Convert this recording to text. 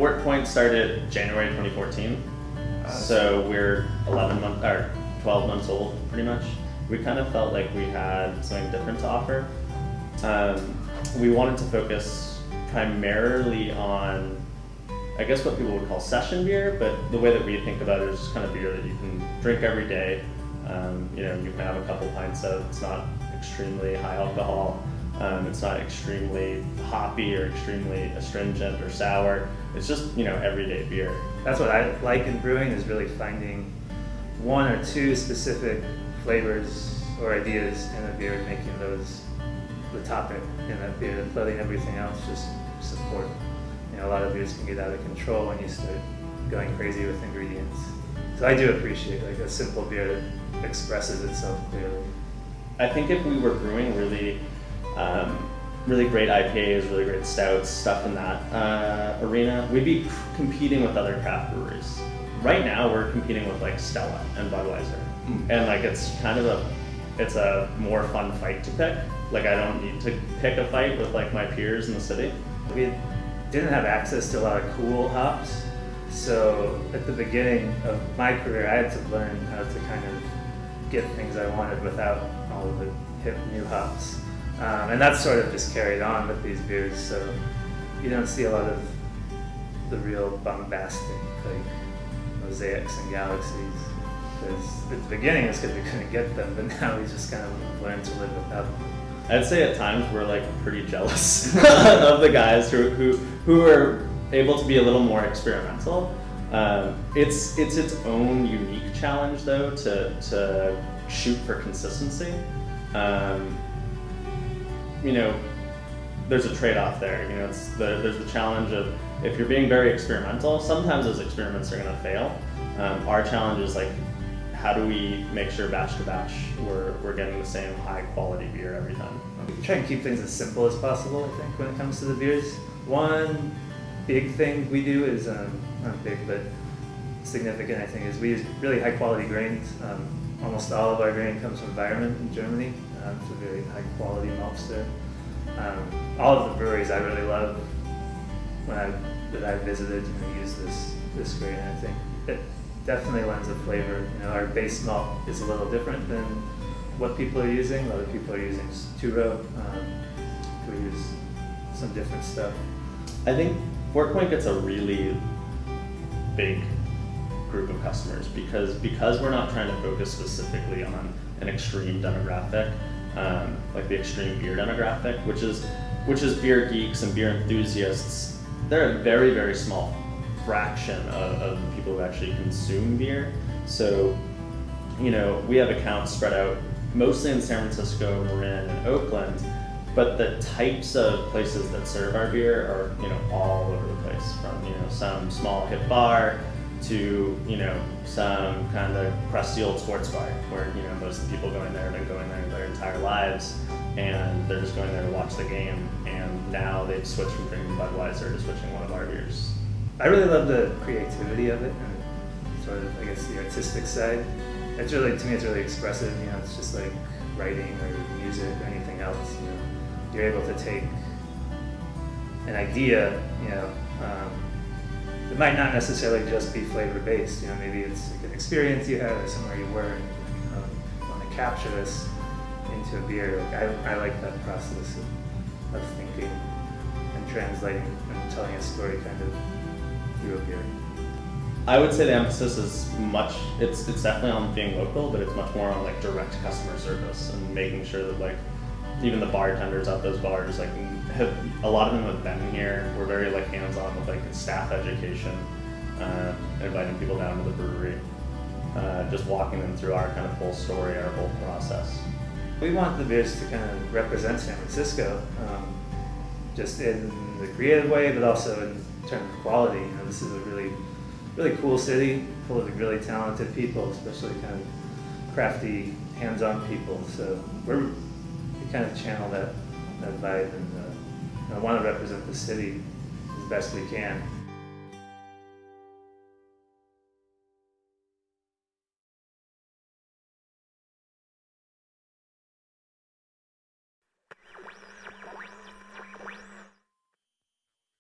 Fort Point started January 2014, so we're 12 months old, pretty much. We kind of felt like we had something different to offer. We wanted to focus primarily on, I guess, what people would call session beer, but the way that we think about it is just kind of beer that you can drink every day. You know, you can have a couple pints of. It's not extremely high alcohol. It's not extremely hoppy or extremely astringent or sour. It's just, you know, everyday beer. That's what I like in brewing, is really finding one or two specific flavors or ideas in a beer and making those the topic in that beer, and letting everything else just support. You know, a lot of beers can get out of control when you start going crazy with ingredients. So I do appreciate like a simple beer that expresses itself clearly. I think if we were brewing really great IPAs, really great stouts, stuff in that arena, we'd be competing with other craft breweries. Right now, we're competing with like Stella and Budweiser, and like it's kind of a more fun fight to pick. Like I don't need to pick a fight with like my peers in the city. We didn't have access to a lot of cool hops, so at the beginning of my career, I had to learn how to kind of get things I wanted without all of the hip new hops. And that's sort of just carried on with these beers, so you don't see a lot of the real bombastic, like mosaics and galaxies. Because at the beginning it's because we couldn't get them, but now we just kind of learned to live without them. I'd say at times we're like pretty jealous of the guys who are able to be a little more experimental. It's its own unique challenge though to shoot for consistency. You know, there's a trade-off there. You know, there's the challenge of if you're being very experimental, sometimes those experiments are going to fail. Our challenge is like, how do we make sure batch to batch we're getting the same high quality beer every time? We try and keep things as simple as possible, I think, when it comes to the beers. One big thing we do is, not big, but significant, I think, is we use really high quality grains. Almost all of our grain comes from Weirmann in Germany. It's a very high quality malts there. All of the breweries I really love that I visited, you know, use this grain. I think it definitely lends a flavor. You know, our base malt is a little different than what people are using. A lot of people are using two-row. We use some different stuff. I think Fort Point gets a really big group of customers because we're not trying to focus specifically on an extreme demographic, like the extreme beer demographic, which is beer geeks and beer enthusiasts. They're a very, very small fraction of the people who actually consume beer. So, you know, we have accounts spread out mostly in San Francisco, Marin, and Oakland, but the types of places that serve our beer are, you know, all over the place, from, you know, some small hip bar to, you know, some kind of crusty old sports bar where, you know, most of the people going there have been going there their entire lives, and they're just going there to watch the game, and now they've switched from drinking Budweiser to switching one of our beers. I really love the creativity of it and sort of, I guess, the artistic side. It's really, to me, it's really expressive. You know, it's just like writing or music or anything else. You know, you're able to take an idea, you know, it might not necessarily just be flavor based. You know, maybe it's like an experience you had or somewhere you were, and you want to capture this into a beer. Like I like that process of thinking and translating and telling a story kind of through a beer. I would say the emphasis is it's definitely on being local, but it's much more on like direct customer service and making sure that like even the bartenders at those bars, like a lot of them have been here. We're very like hands-on with like staff education, inviting people down to the brewery, just walking them through our kind of whole story, our whole process. We want the beers to kind of represent San Francisco, just in the creative way, but also in terms of quality. You know, this is a really cool city, full of really talented people, especially kind of crafty, hands-on people. So we kind of channel that vibe, and want to represent the city as best we can.